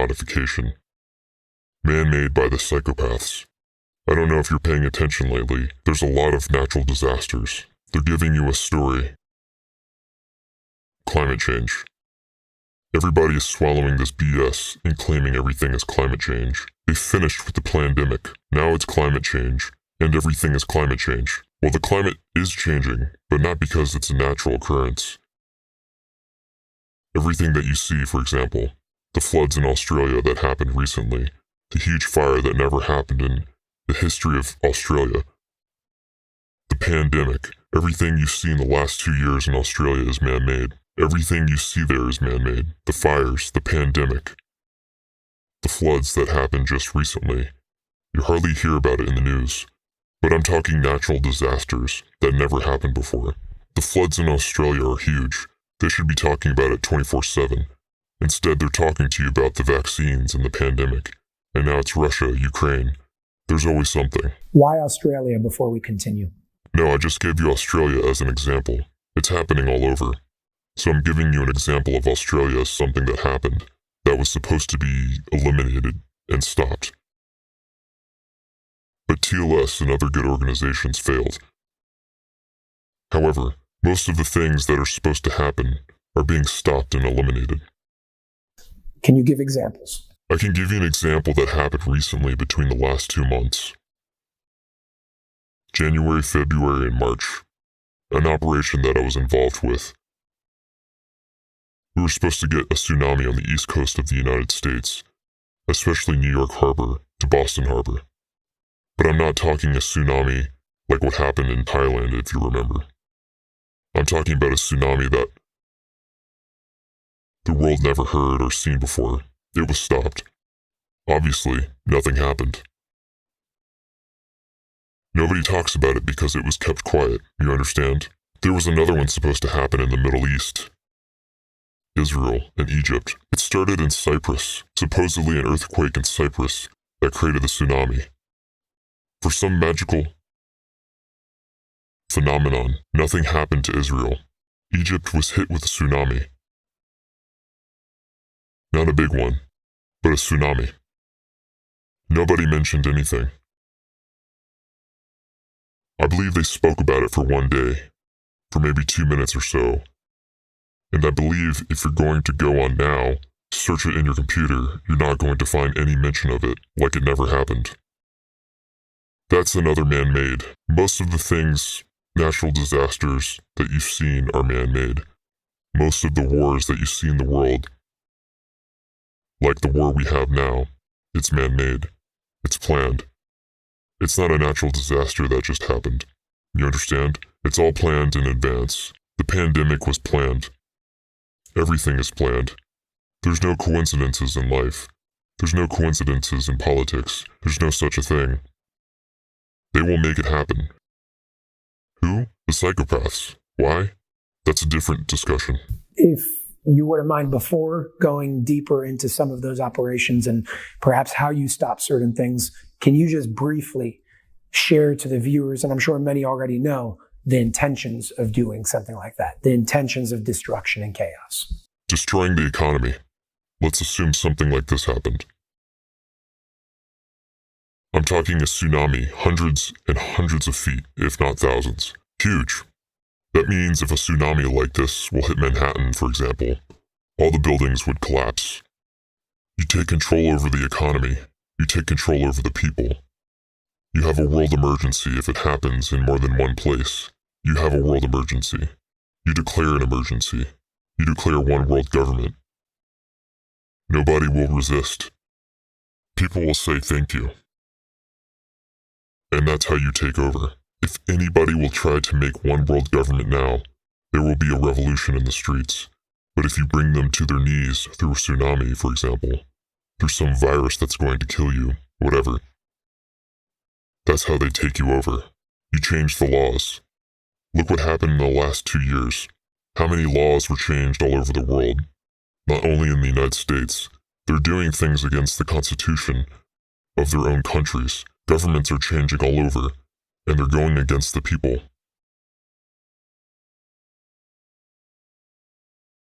modification. Man-made by the psychopaths. I don't know if you're paying attention lately. There's a lot of natural disasters. They're giving you a story. Climate change. Everybody is swallowing this BS and claiming everything is climate change. They finished with the pandemic. Now it's climate change, and everything is climate change. Well, the climate is changing, but not because it's a natural occurrence. Everything that you see, for example, the floods in Australia that happened recently, the huge fire that never happened in the history of Australia, the pandemic, everything you see in the last 2 years in Australia is man-made. Everything you see there is man-made. The fires, the pandemic, the floods that happened just recently. You hardly hear about it in the news. But I'm talking natural disasters that never happened before. The floods in Australia are huge. They should be talking about it 24/7. Instead, they're talking to you about the vaccines and the pandemic. And now it's Russia, Ukraine. There's always something. Why Australia before we continue? No, I just gave you Australia as an example. It's happening all over. So I'm giving you an example of Australia as something that happened, that was supposed to be eliminated and stopped. But TLS and other good organizations failed. However, most of the things that are supposed to happen are being stopped and eliminated. Can you give examples? I can give you an example that happened recently between the last 2 months. January, February, and March. An operation that I was involved with. We were supposed to get a tsunami on the east coast of the United States, especially New York Harbor to Boston Harbor. But I'm not talking a tsunami like what happened in Thailand, if you remember. I'm talking about a tsunami that the world never heard or seen before. It was stopped. Obviously, nothing happened. Nobody talks about it because it was kept quiet, you understand? There was another one supposed to happen in the Middle East. Israel and Egypt. It started in Cyprus, supposedly an earthquake in Cyprus that created the tsunami. For some magical phenomenon, nothing happened to Israel. Egypt was hit with a tsunami. Not a big one, but a tsunami. Nobody mentioned anything. I believe they spoke about it for 1 day, for maybe 2 minutes or so. And I believe if you're going to go on now, search it in your computer, you're not going to find any mention of it, like it never happened. That's another man-made. Most of the things, natural disasters that you've seen are man-made. Most of the wars that you see in the world, like the war we have now, it's man-made. It's planned. It's not a natural disaster that just happened. You understand? It's all planned in advance. The pandemic was planned. Everything is planned. There's no coincidences in life. There's no coincidences in politics. There's no such a thing. They will make it happen. Who? The psychopaths. Why? That's a different discussion. If you wouldn't mind, before going deeper into some of those operations and perhaps how you stop certain things, can you just briefly share to the viewers, and I'm sure many already know, the intentions of doing something like that, the intentions of destruction and chaos? Destroying the economy. Let's assume something like this happened. I'm talking a tsunami, hundreds and hundreds of feet, if not thousands. Huge. That means if a tsunami like this will hit Manhattan, for example, all the buildings would collapse. You take control over the economy. You take control over the people. You have a world emergency if it happens in more than one place. You have a world emergency. You declare an emergency. You declare one world government. Nobody will resist. People will say thank you. And that's how you take over. If anybody will try to make one world government now, there will be a revolution in the streets. But if you bring them to their knees through a tsunami, for example, through some virus that's going to kill you, whatever, that's how they take you over. You change the laws. Look what happened in the last 2 years. How many laws were changed all over the world? Not only in the United States. They're doing things against the Constitution of their own countries. Governments are changing all over, and they're going against the people.